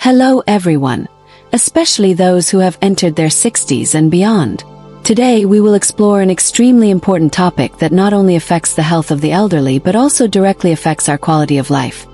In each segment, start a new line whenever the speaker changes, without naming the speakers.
Hello everyone, especially those who have entered their 60s and beyond. Today we will explore an extremely important topic that not only affects the health of the elderly but also directly affects our quality of life.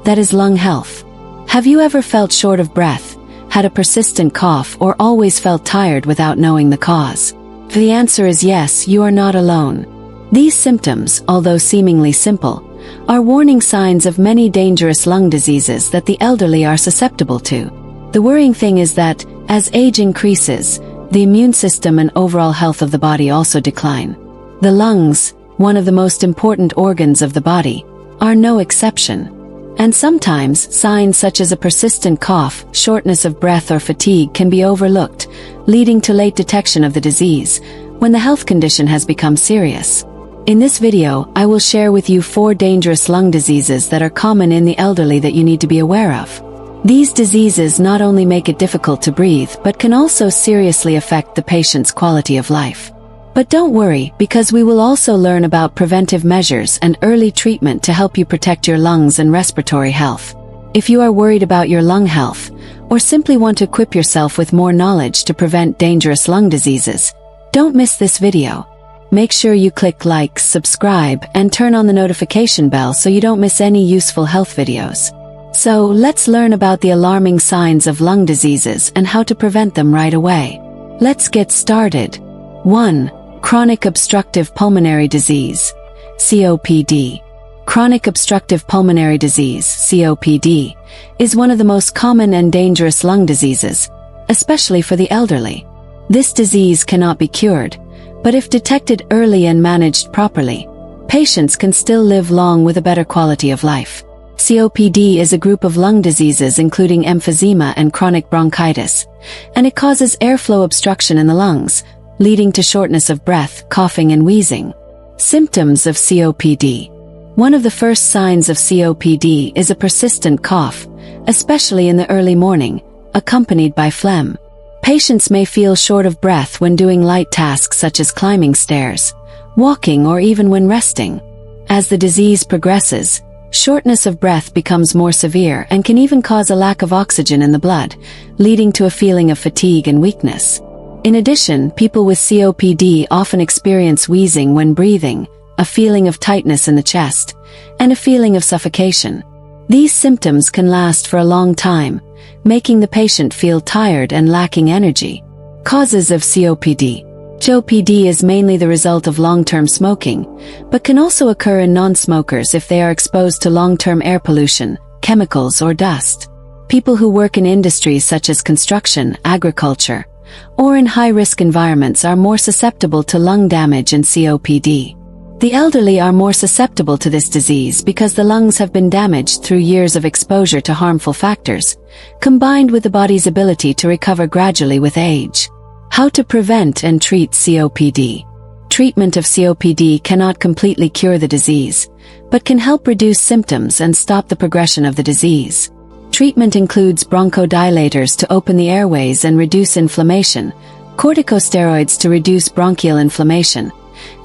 That is lung health. Have you ever felt short of breath, had a persistent cough, or always felt tired without knowing the cause? The answer is yes, you are not alone. These symptoms, although seemingly simple, are warning signs of many dangerous lung diseases that the elderly are susceptible to. The worrying thing is that, as age increases, the immune system and overall health of the body also decline. The lungs, one of the most important organs of the body, are no exception. And sometimes, signs such as a persistent cough, shortness of breath, or fatigue can be overlooked, leading to late detection of the disease, when the health condition has become serious. In this video, I will share with you 4 dangerous lung diseases that are common in the elderly that you need to be aware of. These diseases not only make it difficult to breathe but can also seriously affect the patient's quality of life. But don't worry, because we will also learn about preventive measures and early treatment to help you protect your lungs and respiratory health. If you are worried about your lung health, or simply want to equip yourself with more knowledge to prevent dangerous lung diseases, don't miss this video. Make sure you click like, subscribe, and turn on the notification bell so you don't miss any useful health videos. So, let's learn about the alarming signs of lung diseases and how to prevent them right away. Let's get started. 1. Chronic obstructive pulmonary disease, COPD. Chronic obstructive pulmonary disease, COPD, is one of the most common and dangerous lung diseases, especially for the elderly. This disease cannot be cured, but if detected early and managed properly, patients can still live long with a better quality of life. COPD is a group of lung diseases including emphysema and chronic bronchitis, and it causes airflow obstruction in the lungs, leading to shortness of breath, coughing, and wheezing. Symptoms of COPD. One of the first signs of COPD is a persistent cough, especially in the early morning, accompanied by phlegm. Patients may feel short of breath when doing light tasks such as climbing stairs, walking, or even when resting. As the disease progresses, shortness of breath becomes more severe and can even cause a lack of oxygen in the blood, leading to a feeling of fatigue and weakness. In addition, people with COPD often experience wheezing when breathing, a feeling of tightness in the chest, and a feeling of suffocation. These symptoms can last for a long time, making the patient feel tired and lacking energy. Causes of COPD. COPD is mainly the result of long-term smoking, but can also occur in non-smokers if they are exposed to long-term air pollution, chemicals, or dust. People who work in industries such as construction, agriculture, or in high-risk environments are more susceptible to lung damage and COPD. The elderly are more susceptible to this disease because the lungs have been damaged through years of exposure to harmful factors, combined with the body's ability to recover gradually with age. How to prevent and treat COPD. Treatment of COPD cannot completely cure the disease, but can help reduce symptoms and stop the progression of the disease. Treatment includes bronchodilators to open the airways and reduce inflammation, corticosteroids to reduce bronchial inflammation,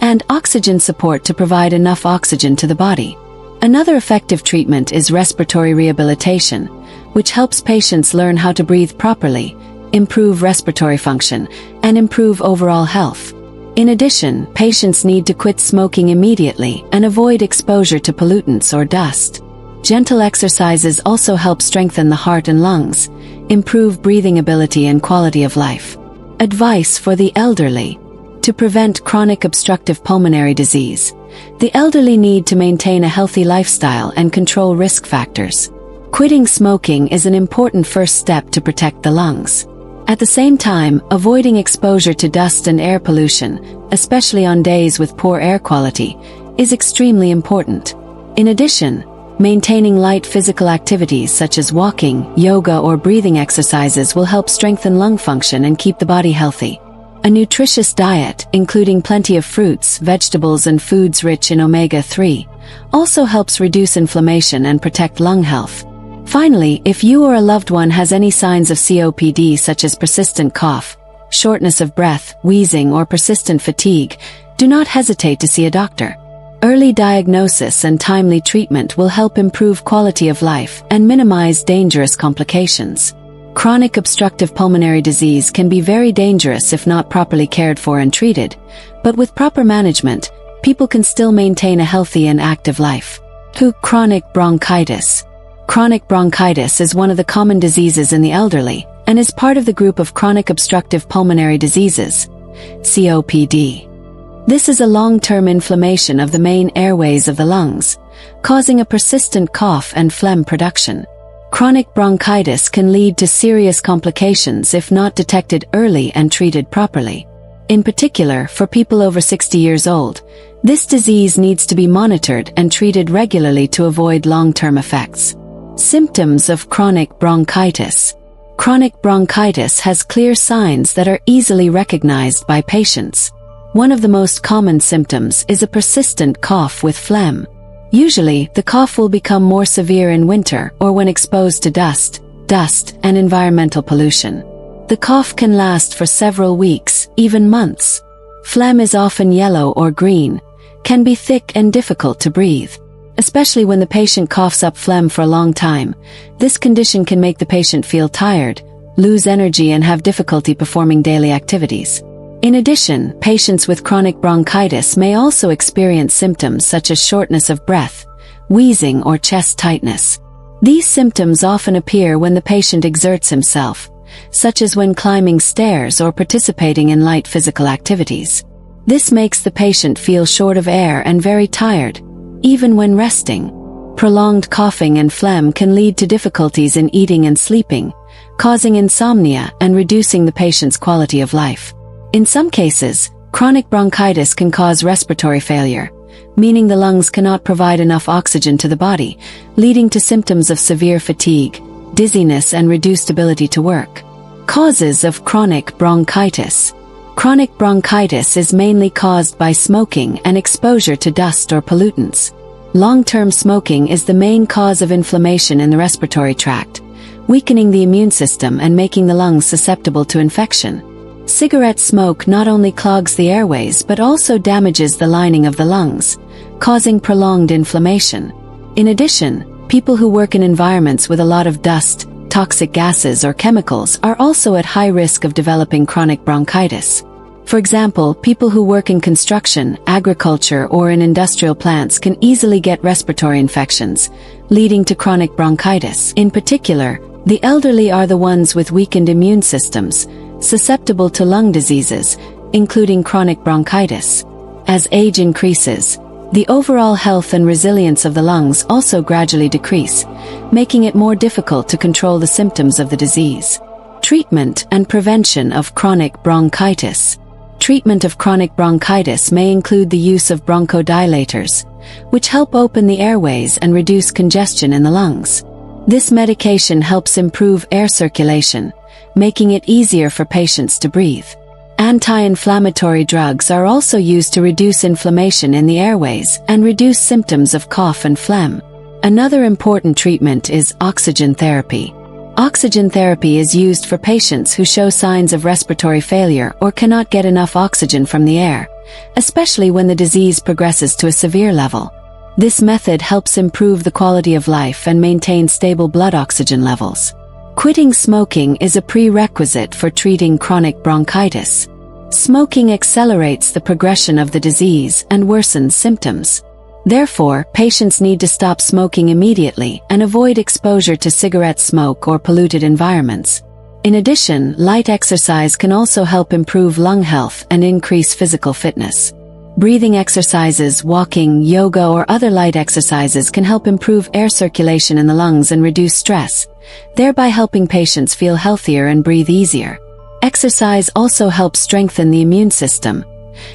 and oxygen support to provide enough oxygen to the body. Another effective treatment is respiratory rehabilitation, which helps patients learn how to breathe properly, improve respiratory function, and improve overall health. In addition, patients need to quit smoking immediately and avoid exposure to pollutants or dust. Gentle exercises also help strengthen the heart and lungs, improve breathing ability and quality of life. Advice for the elderly. To prevent chronic obstructive pulmonary disease, the elderly need to maintain a healthy lifestyle and control risk factors. Quitting smoking is an important first step to protect the lungs. At the same time, avoiding exposure to dust and air pollution, especially on days with poor air quality, is extremely important. In addition, maintaining light physical activities such as walking, yoga, or breathing exercises will help strengthen lung function and keep the body healthy. A nutritious diet, including plenty of fruits, vegetables, and foods rich in omega-3, also helps reduce inflammation and protect lung health. Finally, if you or a loved one has any signs of COPD such as persistent cough, shortness of breath, wheezing, or persistent fatigue, do not hesitate to see a doctor. Early diagnosis and timely treatment will help improve quality of life and minimize dangerous complications. Chronic obstructive pulmonary disease can be very dangerous if not properly cared for and treated, but with proper management, people can still maintain a healthy and active life. 2. Chronic bronchitis. Chronic bronchitis is one of the common diseases in the elderly and is part of the group of chronic obstructive pulmonary diseases, COPD. This is a long-term inflammation of the main airways of the lungs, causing a persistent cough and phlegm production. Chronic bronchitis can lead to serious complications if not detected early and treated properly. In particular, for people over 60 years old, this disease needs to be monitored and treated regularly to avoid long-term effects. Symptoms of chronic bronchitis. Chronic bronchitis has clear signs that are easily recognized by patients. One of the most common symptoms is a persistent cough with phlegm. Usually, the cough will become more severe in winter or when exposed to dust, and environmental pollution. The cough can last for several weeks, even months. Phlegm is often yellow or green, can be thick and difficult to breathe. Especially when the patient coughs up phlegm for a long time, this condition can make the patient feel tired, lose energy and have difficulty performing daily activities. In addition, patients with chronic bronchitis may also experience symptoms such as shortness of breath, wheezing or chest tightness. These symptoms often appear when the patient exerts himself, such as when climbing stairs or participating in light physical activities. This makes the patient feel short of air and very tired, even when resting. Prolonged coughing and phlegm can lead to difficulties in eating and sleeping, causing insomnia and reducing the patient's quality of life. In some cases, chronic bronchitis can cause respiratory failure, meaning the lungs cannot provide enough oxygen to the body, leading to symptoms of severe fatigue, dizziness and reduced ability to work. Causes of chronic bronchitis. Chronic bronchitis is mainly caused by smoking and exposure to dust or pollutants. Long-term smoking is the main cause of inflammation in the respiratory tract, weakening the immune system and making the lungs susceptible to infection. Cigarette smoke not only clogs the airways but also damages the lining of the lungs, causing prolonged inflammation. In addition, people who work in environments with a lot of dust, toxic gases or chemicals are also at high risk of developing chronic bronchitis. For example, people who work in construction, agriculture or in industrial plants can easily get respiratory infections, leading to chronic bronchitis. In particular, the elderly are the ones with weakened immune systems, susceptible to lung diseases, including chronic bronchitis. As age increases, the overall health and resilience of the lungs also gradually decrease, making it more difficult to control the symptoms of the disease. Treatment and prevention of chronic bronchitis. Treatment of chronic bronchitis may include the use of bronchodilators, which help open the airways and reduce congestion in the lungs. This medication helps improve air circulation, making it easier for patients to breathe. Anti-inflammatory drugs are also used to reduce inflammation in the airways and reduce symptoms of cough and phlegm. Another important treatment is oxygen therapy. Oxygen therapy is used for patients who show signs of respiratory failure or cannot get enough oxygen from the air, especially when the disease progresses to a severe level. This method helps improve the quality of life and maintain stable blood oxygen levels. Quitting smoking is a prerequisite for treating chronic bronchitis. Smoking accelerates the progression of the disease and worsens symptoms. Therefore, patients need to stop smoking immediately and avoid exposure to cigarette smoke or polluted environments. In addition, light exercise can also help improve lung health and increase physical fitness. Breathing exercises, walking, yoga or other light exercises can help improve air circulation in the lungs and reduce stress, thereby helping patients feel healthier and breathe easier. Exercise also helps strengthen the immune system,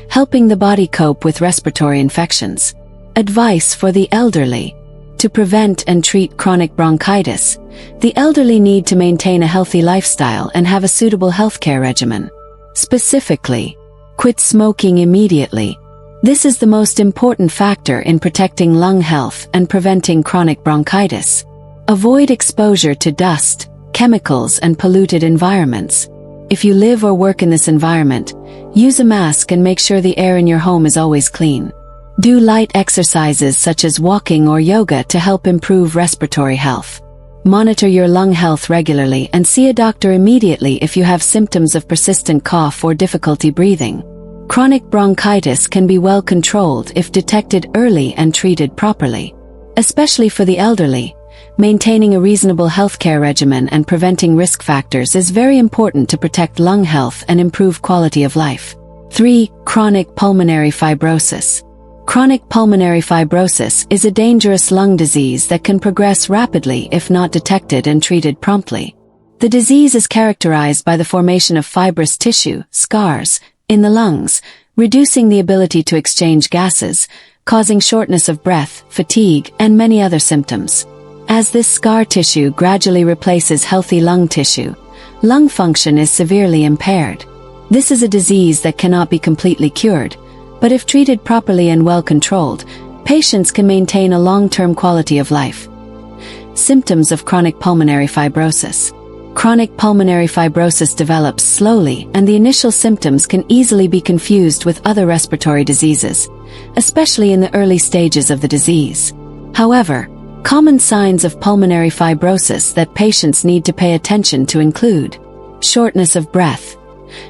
helping the body cope with respiratory infections. Advice for the elderly. To prevent and treat chronic bronchitis, the elderly need to maintain a healthy lifestyle and have a suitable healthcare regimen. Specifically, quit smoking immediately. This is the most important factor in protecting lung health and preventing chronic bronchitis. Avoid exposure to dust, chemicals and polluted environments. If you live or work in this environment, use a mask and make sure the air in your home is always clean. Do light exercises such as walking or yoga to help improve respiratory health. Monitor your lung health regularly and see a doctor immediately if you have symptoms of persistent cough or difficulty breathing. Chronic bronchitis can be well controlled if detected early and treated properly. Especially for the elderly, maintaining a reasonable healthcare regimen and preventing risk factors is very important to protect lung health and improve quality of life. 3. Chronic pulmonary fibrosis. Chronic pulmonary fibrosis is a dangerous lung disease that can progress rapidly if not detected and treated promptly. The disease is characterized by the formation of fibrous tissue, scars, in the lungs, reducing the ability to exchange gases, causing shortness of breath, fatigue, and many other symptoms. As this scar tissue gradually replaces healthy lung tissue, lung function is severely impaired. This is a disease that cannot be completely cured, but if treated properly and well controlled, patients can maintain a long-term quality of life. Symptoms of chronic pulmonary fibrosis. Chronic pulmonary fibrosis develops slowly, and the initial symptoms can easily be confused with other respiratory diseases, especially in the early stages of the disease. However, common signs of pulmonary fibrosis that patients need to pay attention to include shortness of breath.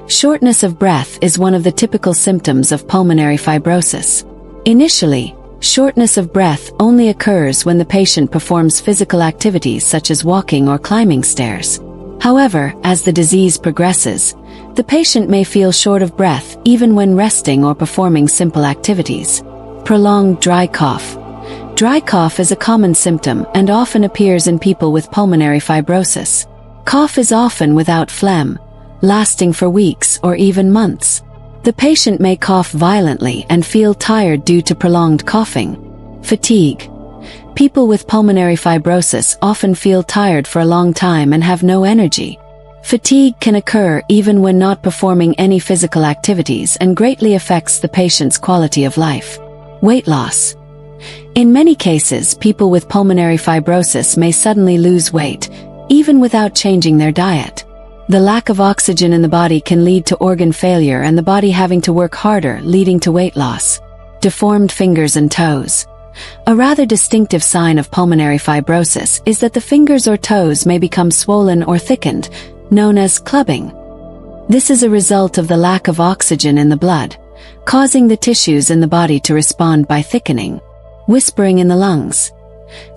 Shortness of breath is one of the typical symptoms of pulmonary fibrosis. Initially, shortness of breath only occurs when the patient performs physical activities such as walking or climbing stairs. However, as the disease progresses, the patient may feel short of breath even when resting or performing simple activities. Prolonged dry cough. Dry cough is a common symptom and often appears in people with pulmonary fibrosis. Cough is often without phlegm, lasting for weeks or even months. The patient may cough violently and feel tired due to prolonged coughing. Fatigue. People with pulmonary fibrosis often feel tired for a long time and have no energy. Fatigue can occur even when not performing any physical activities and greatly affects the patient's quality of life. Weight loss. In many cases, people with pulmonary fibrosis may suddenly lose weight, even without changing their diet. The lack of oxygen in the body can lead to organ failure and the body having to work harder, leading to weight loss. Deformed fingers and toes. A rather distinctive sign of pulmonary fibrosis is that the fingers or toes may become swollen or thickened, known as clubbing. This is a result of the lack of oxygen in the blood, causing the tissues in the body to respond by thickening. Whispering in the lungs.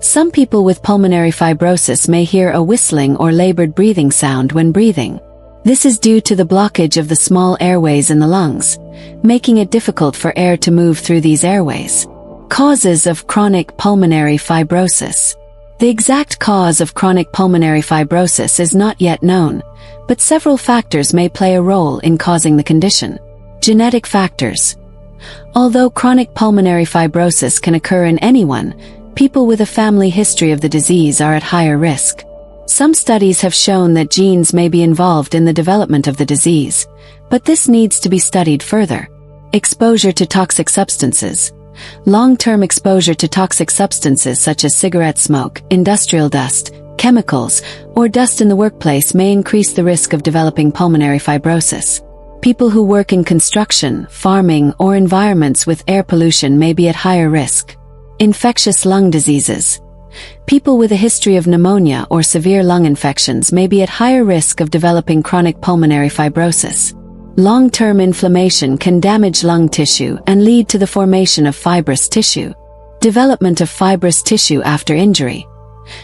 Some people with pulmonary fibrosis may hear a whistling or labored breathing sound when breathing. This is due to the blockage of the small airways in the lungs, making it difficult for air to move through these airways. Causes of chronic pulmonary fibrosis. The exact cause of chronic pulmonary fibrosis is not yet known, but several factors may play a role in causing the condition. Genetic factors. Although chronic pulmonary fibrosis can occur in anyone, people with a family history of the disease are at higher risk. Some studies have shown that genes may be involved in the development of the disease, but this needs to be studied further. Exposure to toxic substances. Long-term exposure to toxic substances such as cigarette smoke, industrial dust, chemicals, or dust in the workplace may increase the risk of developing pulmonary fibrosis. People who work in construction, farming, or environments with air pollution may be at higher risk. Infectious lung diseases. People with a history of pneumonia or severe lung infections may be at higher risk of developing chronic pulmonary fibrosis. Long-term inflammation can damage lung tissue and lead to the formation of fibrous tissue. Development of fibrous tissue after injury.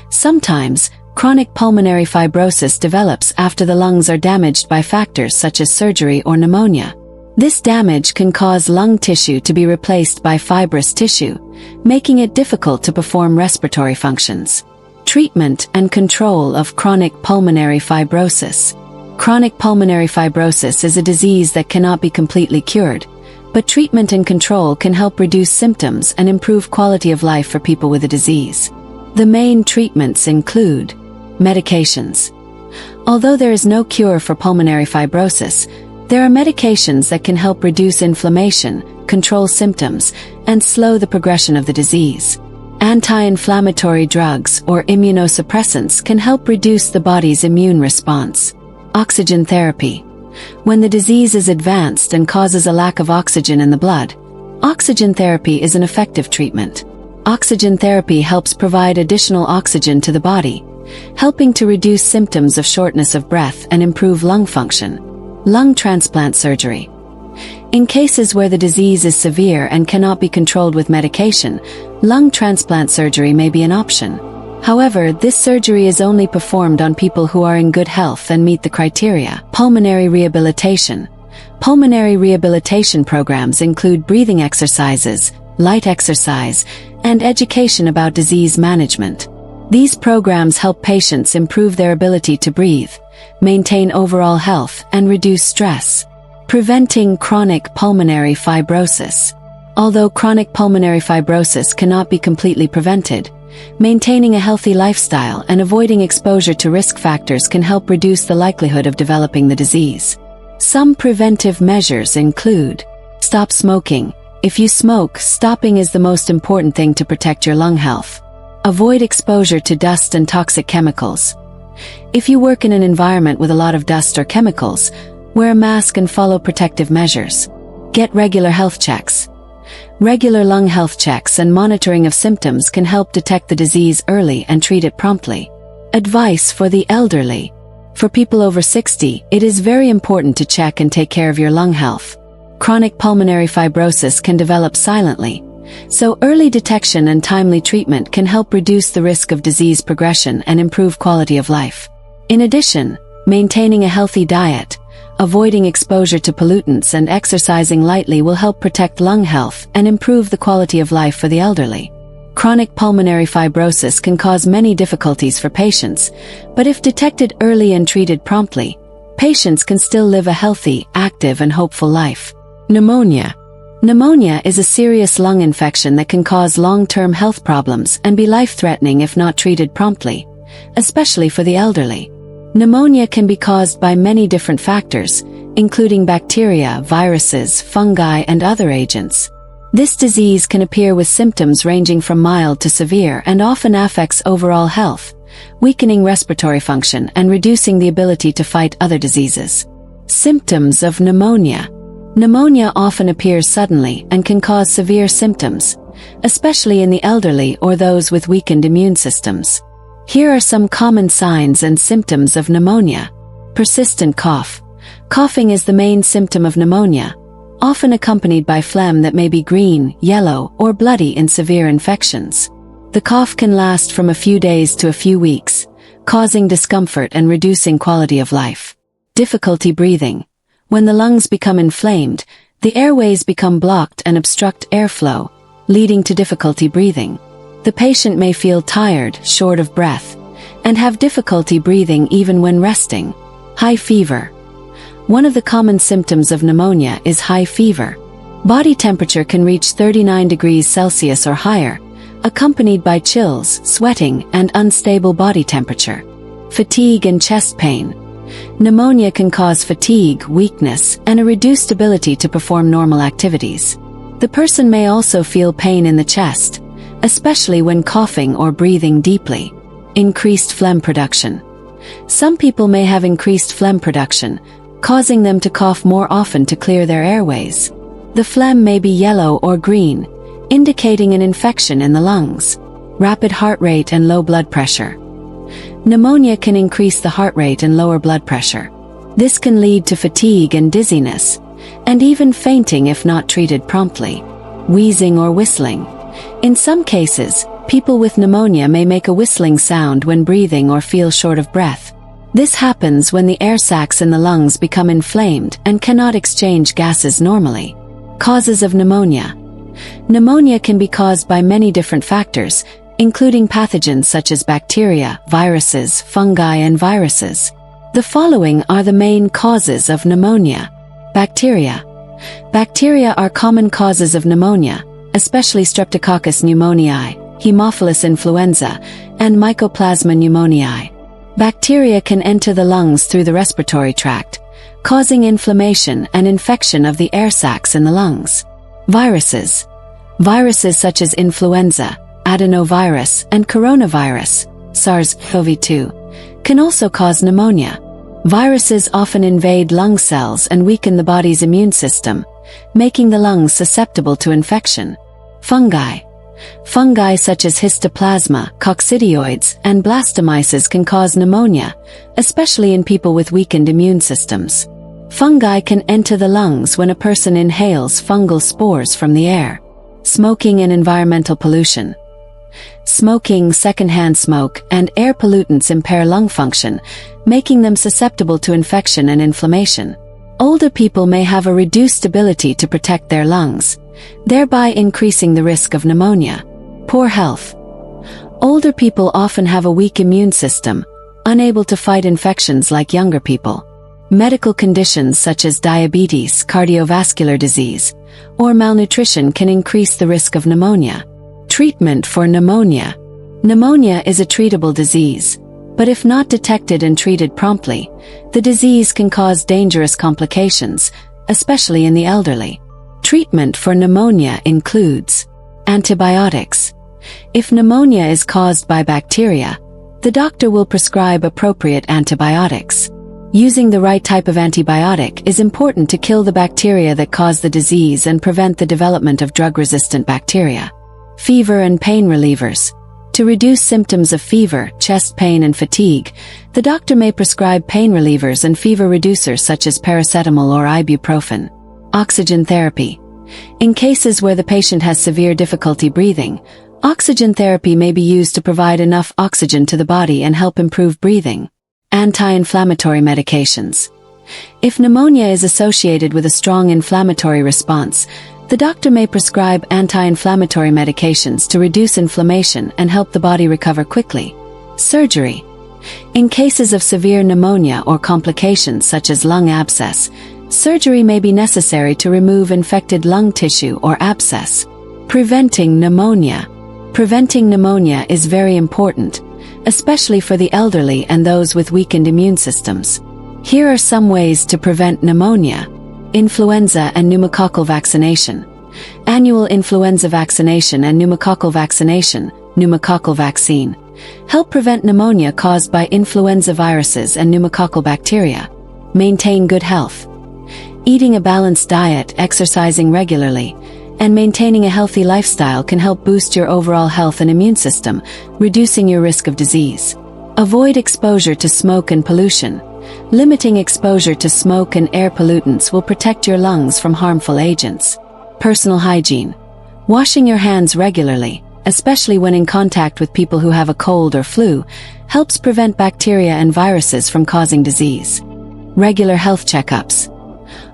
Sometimes, chronic pulmonary fibrosis develops after the lungs are damaged by factors such as surgery or pneumonia. This damage can cause lung tissue to be replaced by fibrous tissue, making it difficult to perform respiratory functions. Treatment and control of chronic pulmonary fibrosis. Chronic pulmonary fibrosis is a disease that cannot be completely cured, but treatment and control can help reduce symptoms and improve quality of life for people with the disease. The main treatments include medications. Although there is no cure for pulmonary fibrosis, there are medications that can help reduce inflammation, control symptoms, and slow the progression of the disease. Anti-inflammatory drugs or immunosuppressants can help reduce the body's immune response. Oxygen therapy. When the disease is advanced and causes a lack of oxygen in the blood, Oxygen therapy is an effective treatment. Oxygen therapy helps provide additional oxygen to the body, helping to reduce symptoms of shortness of breath and improve lung function. Lung transplant surgery. In cases where the disease is severe and cannot be controlled with medication, lung transplant surgery may be an option. However, this surgery is only performed on people who are in good health and meet the criteria. Pulmonary rehabilitation. Pulmonary rehabilitation programs include breathing exercises, light exercise, and education about disease management. These programs help patients improve their ability to breathe, maintain overall health, and reduce stress. Preventing chronic pulmonary fibrosis. Although chronic pulmonary fibrosis cannot be completely prevented, maintaining a healthy lifestyle and avoiding exposure to risk factors can help reduce the likelihood of developing the disease. Some preventive measures include: stop smoking. If you smoke, stopping is the most important thing to protect your lung health. Avoid exposure to dust and toxic chemicals. If you work in an environment with a lot of dust or chemicals, wear a mask and follow protective measures. Get regular health checks. Regular lung health checks and monitoring of symptoms can help detect the disease early and treat it promptly. Advice for the elderly. For people over 60, it is very important to check and take care of your lung health. Chronic pulmonary fibrosis can develop silently, so early detection and timely treatment can help reduce the risk of disease progression and improve quality of life. In addition, maintaining a healthy diet, avoiding exposure to pollutants, and exercising lightly will help protect lung health and improve the quality of life for the elderly. Chronic pulmonary fibrosis can cause many difficulties for patients, but if detected early and treated promptly, patients can still live a healthy, active, and hopeful life. Pneumonia. Pneumonia is a serious lung infection that can cause long-term health problems and be life-threatening if not treated promptly, especially for the elderly. Pneumonia can be caused by many different factors, including bacteria, viruses, fungi, and other agents. This disease can appear with symptoms ranging from mild to severe and often affects overall health, weakening respiratory function and reducing the ability to fight other diseases. Symptoms of pneumonia. Pneumonia often appears suddenly and can cause severe symptoms, especially in the elderly or those with weakened immune systems. Here are some common signs and symptoms of pneumonia. Persistent cough. Coughing is the main symptom of pneumonia, often accompanied by phlegm that may be green, yellow, or bloody in severe infections. The cough can last from a few days to a few weeks, causing discomfort and reducing quality of life. Difficulty breathing. When the lungs become inflamed, the airways become blocked and obstruct airflow, leading to difficulty breathing. The patient may feel tired, short of breath, and have difficulty breathing even when resting. High fever. One of the common symptoms of pneumonia is high fever. Body temperature can reach 39 degrees Celsius or higher, accompanied by chills, sweating, and unstable body temperature. Fatigue and chest pain. Pneumonia can cause fatigue, weakness, and a reduced ability to perform normal activities. The person may also feel pain in the chest, especially when coughing or breathing deeply. Increased phlegm production. Some people may have increased phlegm production, causing them to cough more often to clear their airways. The phlegm may be yellow or green, indicating an infection in the lungs. Rapid heart rate and low blood pressure. Pneumonia can increase the heart rate and lower blood pressure. This can lead to fatigue and dizziness, and even fainting if not treated promptly. Wheezing or whistling. In some cases, people with pneumonia may make a whistling sound when breathing or feel short of breath. This happens when the air sacs in the lungs become inflamed and cannot exchange gases normally. Causes of pneumonia. Pneumonia can be caused by many different factors, including pathogens such as bacteria, viruses, fungi, and viruses. The following are the main causes of pneumonia. Bacteria. Bacteria are common causes of pneumonia, especially Streptococcus pneumoniae, Haemophilus influenza, and Mycoplasma pneumoniae. Bacteria can enter the lungs through the respiratory tract, causing inflammation and infection of the air sacs in the lungs. Viruses. Viruses such as influenza, adenovirus, and coronavirus, SARS-CoV-2, can also cause pneumonia. Viruses often invade lung cells and weaken the body's immune system, making the lungs susceptible to infection. Fungi. Fungi such as histoplasma, coccidioids, and blastomyces can cause pneumonia, especially in people with weakened immune systems. Fungi can enter the lungs when a person inhales fungal spores from the air. Smoking and environmental pollution. Smoking, secondhand smoke, and air pollutants impair lung function, making them susceptible to infection and inflammation. Older people may have a reduced ability to protect their lungs, thereby increasing the risk of pneumonia. Poor health. Older people often have a weak immune system, unable to fight infections like younger people. Medical conditions such as diabetes, cardiovascular disease, or malnutrition can increase the risk of pneumonia. Treatment for pneumonia. Pneumonia is a treatable disease, but if not detected and treated promptly, the disease can cause dangerous complications, especially in the elderly. Treatment for pneumonia includes antibiotics. If pneumonia is caused by bacteria, the doctor will prescribe appropriate antibiotics. Using the right type of antibiotic is important to kill the bacteria that cause the disease and prevent the development of drug-resistant bacteria. Fever and pain relievers. To reduce symptoms of fever, chest pain, and fatigue, the doctor may prescribe pain relievers and fever reducers such as paracetamol or ibuprofen. Oxygen therapy. In cases where the patient has severe difficulty breathing, oxygen therapy may be used to provide enough oxygen to the body and help improve breathing. Anti-inflammatory medications. If pneumonia is associated with a strong inflammatory response, the doctor may prescribe anti-inflammatory medications to reduce inflammation and help the body recover quickly. Surgery. In cases of severe pneumonia or complications such as lung abscess, surgery may be necessary to remove infected lung tissue or abscess. Preventing pneumonia. Preventing pneumonia is very important, especially for the elderly and those with weakened immune systems. Here are some ways to prevent pneumonia. Influenza and pneumococcal vaccination. Annual influenza vaccination and pneumococcal vaccination, pneumococcal vaccine, help prevent pneumonia caused by influenza viruses and pneumococcal bacteria. Maintain good health. Eating a balanced diet, exercising regularly, and maintaining a healthy lifestyle can help boost your overall health and immune system, reducing your risk of disease. Avoid exposure to smoke and pollution. Limiting exposure to smoke and air pollutants will protect your lungs from harmful agents. Personal hygiene. Washing your hands regularly, especially when in contact with people who have a cold or flu, helps prevent bacteria and viruses from causing disease. Regular health checkups.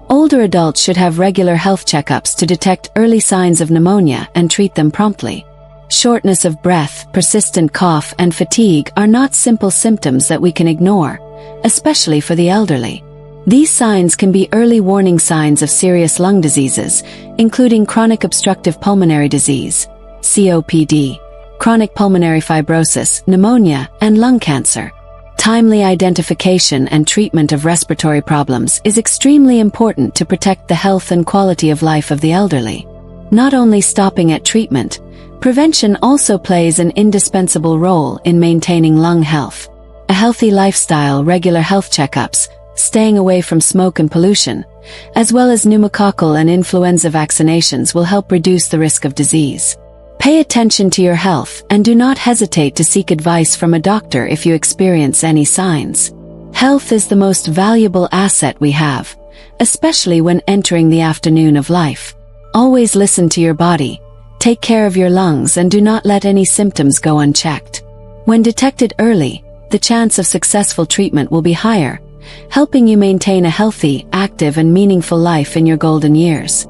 Older adults should have regular health checkups to detect early signs of pneumonia and treat them promptly. Shortness of breath, persistent cough, and fatigue are not simple symptoms that we can ignore, especially for the elderly. These signs can be early warning signs of serious lung diseases, including chronic obstructive pulmonary disease, COPD, chronic pulmonary fibrosis, pneumonia, and lung cancer. Timely identification and treatment of respiratory problems is extremely important to protect the health and quality of life of the elderly. Not only stopping at treatment, prevention also plays an indispensable role in maintaining lung health. A healthy lifestyle, regular health checkups, staying away from smoke and pollution, as well as pneumococcal and influenza vaccinations will help reduce the risk of disease. Pay attention to your health and do not hesitate to seek advice from a doctor if you experience any signs. Health is the most valuable asset we have, especially when entering the afternoon of life. Always listen to your body, take care of your lungs, and do not let any symptoms go unchecked. When detected early, the chance of successful treatment will be higher, helping you maintain a healthy, active, and meaningful life in your golden years.